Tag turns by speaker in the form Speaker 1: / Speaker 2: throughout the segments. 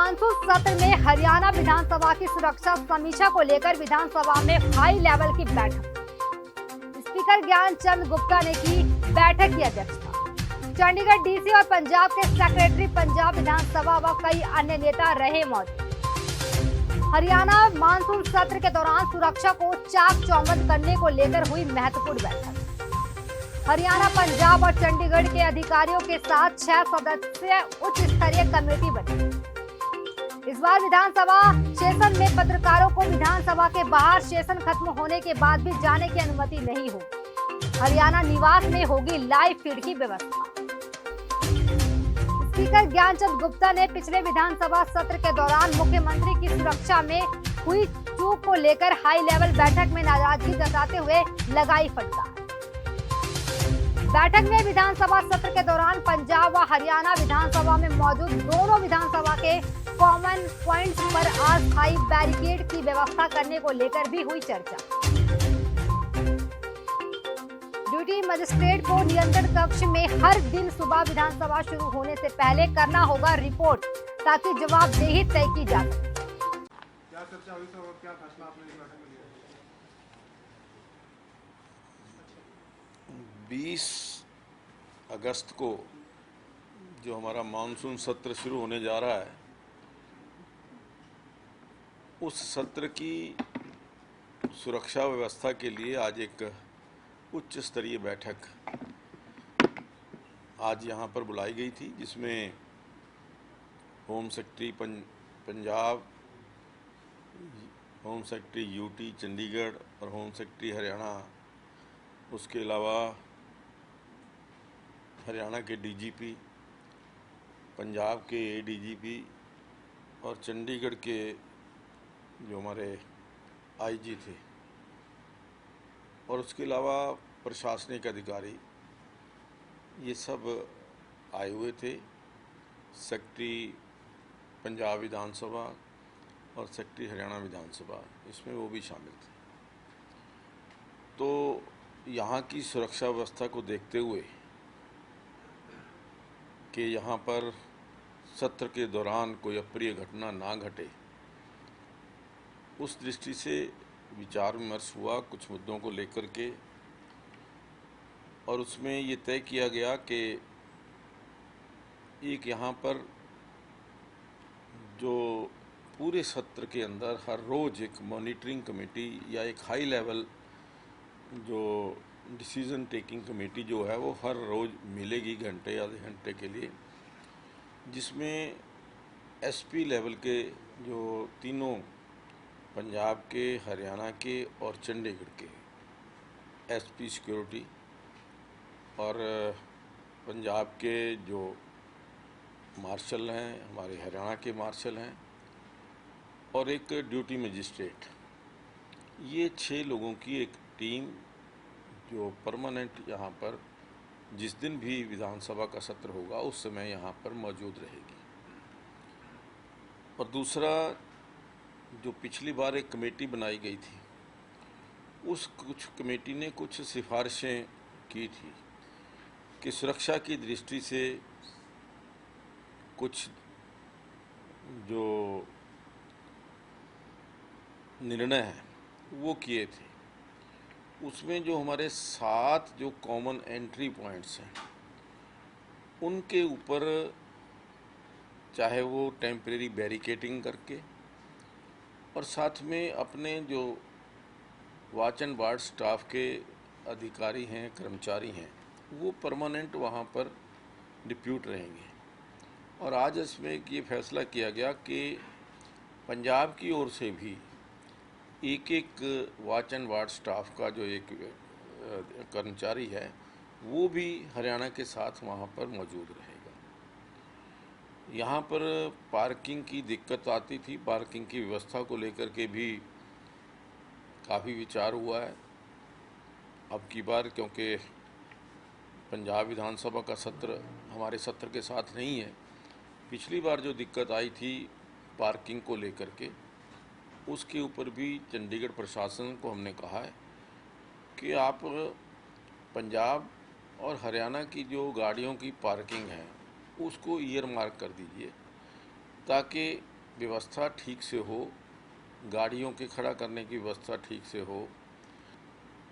Speaker 1: Monsoon सत्र में हरियाणा विधानसभा की सुरक्षा समीक्षा को लेकर विधानसभा में हाई लेवल की बैठक। स्पीकर ज्ञानचंद गुप्ता ने की बैठक की अध्यक्षता। चंडीगढ़ डीसी और पंजाब के सेक्रेटरी पंजाब विधानसभा व कई अन्य नेता रहे मौजूद। हरियाणा मानसून सत्र के दौरान सुरक्षा को चाक चौबंद करने को लेकर हुई महत्वपूर्ण बैठक। हरियाणा, पंजाब और चंडीगढ़ के अधिकारियों के साथ 6 सदस्यीय उच्च स्तरीय कमेटी बनी। इस बार विधानसभा सेशन में पत्रकारों को विधानसभा के बाहर सेशन खत्म होने के बाद भी जाने की अनुमति नहीं होगी। हरियाणा निवास में होगी लाइव फीड की व्यवस्था। स्पीकर ज्ञानचंद गुप्ता ने पिछले विधानसभा सत्र के दौरान मुख्यमंत्री की सुरक्षा में हुई चूक को लेकर हाई लेवल बैठक में नाराजगी जताते हुए लगाई फटकार। बैठक में विधानसभा सत्र के दौरान पंजाब व हरियाणा विधानसभा में मौजूद दोनों विधानसभा के कॉमन पॉइंट्स पर अस्थायी बैरिकेड की व्यवस्था करने को लेकर भी हुई चर्चा। ड्यूटी मजिस्ट्रेट को नियंत्रण कक्ष में हर दिन सुबह विधानसभा शुरू होने से पहले करना होगा रिपोर्ट, ताकि जवाबदेही तय की जा सके।
Speaker 2: क्या चर्चा हुई और क्या फैसला आपने इस बैठक में लिया?
Speaker 3: 20 अगस्त को जो हमारा मानसून सत्र शुरू होने जा रहा है, उस सत्र की सुरक्षा व्यवस्था के लिए आज एक उच्च स्तरीय बैठक आज यहाँ पर बुलाई गई थी, जिसमें home secretary Punjab, home secretary UT Chandigarh और होम सेक्रेटरी हरियाणा, उसके अलावा हरियाणा के डीजीपी, पंजाब के एडीजीपी और चंडीगढ़ के जो हमारे आईजी थे, और उसके अलावा प्रशासनिक अधिकारी, ये सब आए हुए थे। सेक्रेटरी पंजाब विधानसभा और सेक्रेटरी हरियाणा विधानसभा, इसमें वो भी शामिल थे। तो यहाँ की सुरक्षा व्यवस्था को देखते हुए कि यहाँ पर सत्र के दौरान कोई अप्रिय घटना ना घटे, उस दृष्टि से विचार विमर्श हुआ कुछ मुद्दों को लेकर के, और उसमें ये तय किया गया कि एक यहाँ पर जो पूरे सत्र के अंदर हर रोज़ एक मॉनिटरिंग कमेटी या एक हाई लेवल जो डिसीज़न टेकिंग कमेटी जो है वो हर रोज़ मिलेगी घंटे आधे घंटे के लिए, जिसमें एसपी लेवल के जो तीनों पंजाब के, हरियाणा के और चंडीगढ़ के एसपी सिक्योरिटी, और पंजाब के जो मार्शल हैं, हमारे हरियाणा के मार्शल हैं, और एक ड्यूटी मजिस्ट्रेट, ये 6 लोगों की एक टीम जो परमानेंट यहाँ पर जिस दिन भी विधानसभा का सत्र होगा उस समय यहाँ पर मौजूद रहेगी। और दूसरा, जो पिछली बार एक कमेटी बनाई गई थी, उस कुछ कमेटी ने कुछ सिफारिशें की थी कि सुरक्षा की दृष्टि से कुछ जो निर्णय हैं वो किए थे। उसमें जो हमारे 7 जो कॉमन एंट्री पॉइंट्स हैं, उनके ऊपर चाहे वो टेम्परेरी बैरिकेडिंग करके, और साथ में अपने जो वॉच एंड वार्ड स्टाफ के अधिकारी हैं, कर्मचारी हैं, वो परमानेंट वहाँ पर डिप्यूट रहेंगे। और आज इसमें ये फैसला किया गया कि पंजाब की ओर से भी एक वॉच एंड वार्ड स्टाफ का जो एक कर्मचारी है, वो भी हरियाणा के साथ वहाँ पर मौजूद रहेगा। यहाँ पर पार्किंग की दिक्कत आती थी, पार्किंग की व्यवस्था को लेकर के भी काफ़ी विचार हुआ है। अब की बार क्योंकि पंजाब विधानसभा का सत्र हमारे सत्र के साथ नहीं है, पिछली बार जो दिक्कत आई थी पार्किंग को लेकर के, उसके ऊपर भी चंडीगढ़ प्रशासन को हमने कहा है कि आप पंजाब और हरियाणा की जो गाड़ियों की पार्किंग है उसको ईयर मार्क कर दीजिए, ताकि व्यवस्था ठीक से हो, गाड़ियों के खड़ा करने की व्यवस्था ठीक से हो,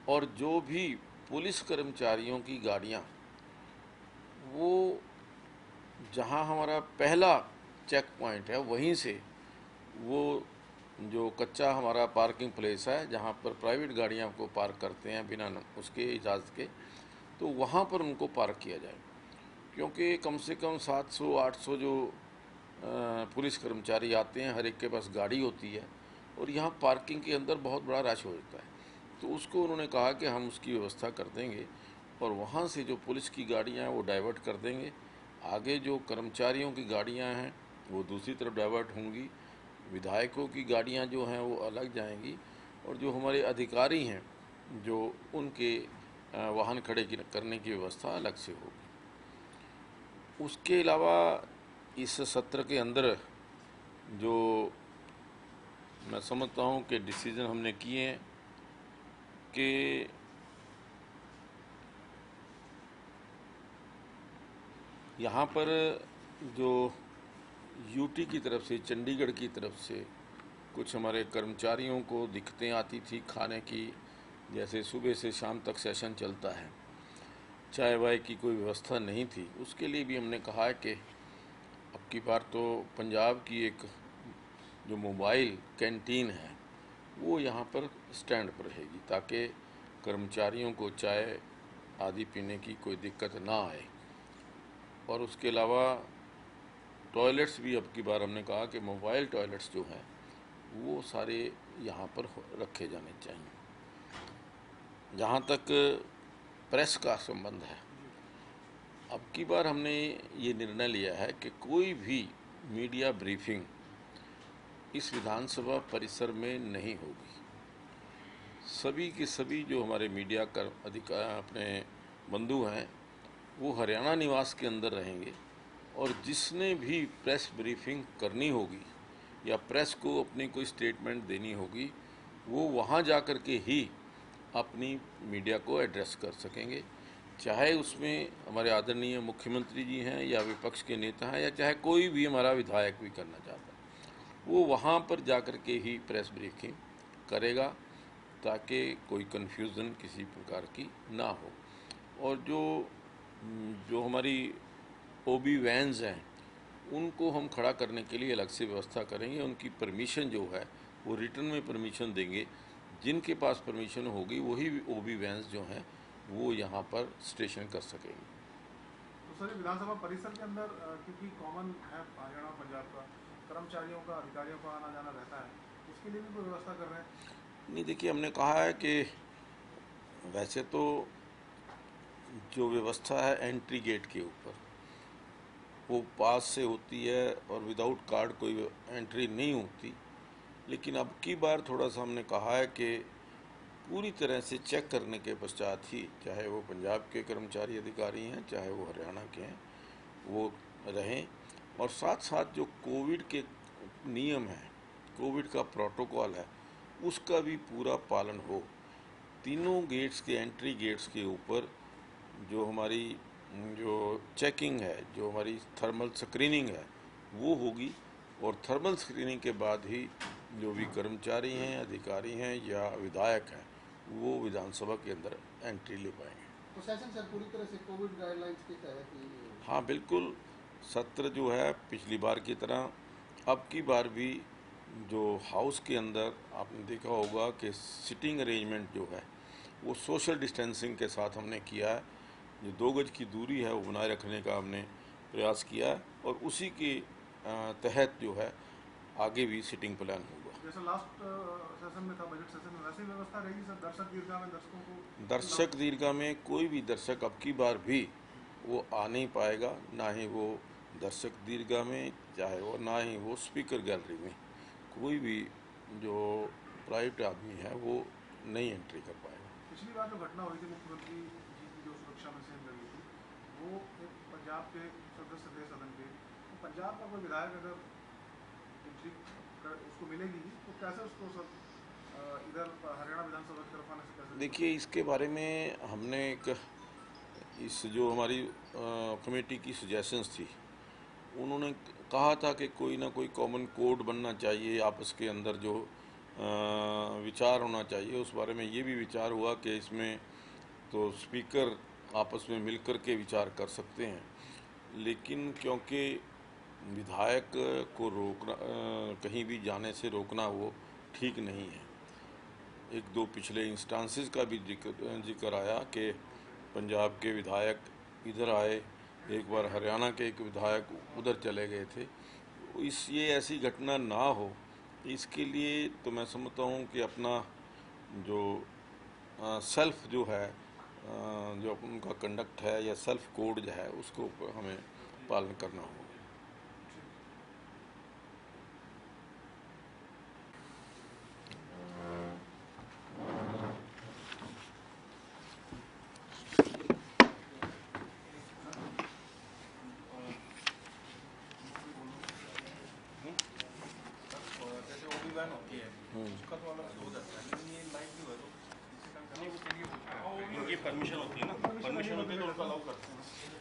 Speaker 3: और जो भी पुलिस कर्मचारियों की गाड़ियां, वो जहां हमारा पहला चेक पॉइंट है वहीं से वो जो कच्चा हमारा पार्किंग प्लेस है जहां पर प्राइवेट गाड़ियां को पार्क करते हैं बिना उसके इजाज़त के, तो वहां पर उनको पार्क किया जाए। क्योंकि कम से कम 700-800 जो पुलिस कर्मचारी आते हैं, हर एक के पास गाड़ी होती है और यहाँ पार्किंग के अंदर बहुत बड़ा रश हो जाता है। तो उसको उन्होंने कहा कि हम उसकी व्यवस्था कर देंगे और वहाँ से जो पुलिस की गाड़ियाँ हैं वो डाइवर्ट कर देंगे, आगे जो कर्मचारियों की गाड़ियाँ हैं वो दूसरी तरफ डाइवर्ट होंगी, विधायकों की गाड़ियाँ जो हैं वो अलग जाएंगी, और जो हमारे अधिकारी हैं जो उनके वाहन खड़े करने की व्यवस्था अलग से होगी। उसके अलावा इस सत्र के अंदर जो मैं समझता हूँ कि डिसीजन हमने किए हैं कि यहाँ पर जो यूटी की तरफ से, चंडीगढ़ की तरफ से कुछ हमारे कर्मचारियों को दिक्कतें आती थी खाने की, जैसे सुबह से शाम तक सेशन चलता है, चाय वाय की कोई व्यवस्था नहीं थी, उसके लिए भी हमने कहा है कि अब की बार तो पंजाब की एक जो मोबाइल कैंटीन है वो यहाँ पर स्टैंड पर रहेगी, ताकि कर्मचारियों को चाय आदि पीने की कोई दिक्कत ना आए। और उसके अलावा टॉयलेट्स भी अब की बार हमने कहा कि मोबाइल टॉयलेट्स जो हैं वो सारे यहाँ पर रखे जाने चाहिए। जहाँ तक प्रेस का संबंध है, अब की बार हमने ये निर्णय लिया है कि कोई भी मीडिया ब्रीफिंग इस विधानसभा परिसर में नहीं होगी। सभी के सभी जो हमारे मीडिया अपने बंधु हैं वो हरियाणा निवास के अंदर रहेंगे, और जिसने भी प्रेस ब्रीफिंग करनी होगी या प्रेस को अपनी कोई स्टेटमेंट देनी होगी वो वहाँ जाकर के ही अपनी मीडिया को एड्रेस कर सकेंगे, चाहे उसमें हमारे आदरणीय मुख्यमंत्री जी हैं या विपक्ष के नेता हैं या चाहे कोई भी हमारा विधायक भी करना चाहता है, वो वहाँ पर जाकर के ही प्रेस ब्रीफिंग करेगा ताकि कोई कन्फ्यूज़न किसी प्रकार की ना हो। और जो हमारी ओबी वैन्स हैं उनको हम खड़ा करने के लिए अलग से व्यवस्था करेंगे, उनकी परमिशन जो है वो रिटर्न में परमिशन देंगे, जिनके पास परमिशन होगी वही ओबी वैन्स जो हैं वो यहाँ पर स्टेशन कर सकेंगे।
Speaker 2: तो सर विधानसभा परिसर के अंदर क्योंकि कॉमन है हरियाणा पंजाब का, कर्मचारियों का, अधिकारियों का आना जाना रहता है, उसके लिए भी कोई व्यवस्था कर रहे हैं?
Speaker 3: नहीं, देखिए हमने कहा है कि वैसे तो जो व्यवस्था है एंट्री गेट के ऊपर वो पास से होती है और विदाउट कार्ड कोई एंट्री नहीं होती, लेकिन अब की बार थोड़ा सा हमने कहा है कि पूरी तरह से चेक करने के पश्चात ही, चाहे वो पंजाब के कर्मचारी अधिकारी हैं चाहे वो हरियाणा के हैं, वो रहें। और साथ साथ जो कोविड के नियम हैं, कोविड का प्रोटोकॉल है, उसका भी पूरा पालन हो। तीनों गेट्स के, एंट्री गेट्स के ऊपर जो हमारी जो चेकिंग है, जो हमारी थर्मल स्क्रीनिंग है वो होगी, और थर्मल स्क्रीनिंग के बाद ही जो भी कर्मचारी हैं, अधिकारी हैं या विधायक हैं वो विधानसभा के अंदर एंट्री ले पाएंगे।
Speaker 4: तो सेशन सर पूरी तरह से कोविड गाइडलाइंस के तहत ही?
Speaker 3: हाँ बिल्कुल, सत्र जो है पिछली बार की तरह अब की बार भी जो हाउस के अंदर आपने देखा होगा कि सिटिंग अरेंजमेंट जो है वो सोशल डिस्टेंसिंग के साथ हमने किया है, जो 2 गज की दूरी है वो बनाए रखने का हमने प्रयास किया है, और उसी के तहत जो है आगे भी सिटिंग प्लान होगा।
Speaker 2: जैसा लास्ट सेशन में था, बजट सेशन में, वैसी व्यवस्था रहेगी सर? दर्शक दीर्घा में दर्शकों को,
Speaker 3: दर्शक दीर्घा में कोई भी दर्शक अब की बार भी वो आ नहीं पाएगा, ना ही वो दर्शक दीर्घा में, चाहे वो ना ही वो स्पीकर गैलरी में, कोई भी जो प्राइवेट आदमी है वो नहीं एंट्री कर पाएगा।
Speaker 2: पिछली बार जो घटना हुई थी मुख्यमंत्री जी की जो सुरक्षा में सेन लगी थी, वो एक पंजाब के सदस्य थे सदन के, तो पंजाब का कोई विधायक अगर एंट्री उसको मिलेगी तो कैसे उसको सब इधर हरियाणा विधानसभा की तरफ आने से कैसे?
Speaker 3: देखिए इसके बारे में हमने एक इस जो हमारी कमेटी की सजेशंस थी, उन्होंने कहा था कि कोई ना कोई कॉमन कोड बनना चाहिए, आपस के अंदर जो विचार होना चाहिए, उस बारे में ये भी विचार हुआ कि इसमें तो स्पीकर आपस में मिलकर के विचार कर सकते हैं, लेकिन क्योंकि विधायक को रोकना, कहीं भी जाने से रोकना वो ठीक नहीं है। एक दो पिछले इंस्टांसेस का भी जिक्र आया कि पंजाब के विधायक इधर आए, एक बार हरियाणा के एक विधायक उधर चले गए थे। ये ऐसी घटना ना हो, इसके लिए तो मैं समझता हूँ कि अपना जो सेल्फ जो है, जो उनका कंडक्ट है या सेल्फ कोड जो है, उसको हमें पालन करना होगा।
Speaker 2: जैसे ओबी वैन होती है उसका तो अलग से हो जाता है, लेकिन ये लाइट जो है तो इससे काम करने के लिए
Speaker 5: इनकी परमिशन होती है ना, परमिशन होती है तो उनको अलाउ करते हैं।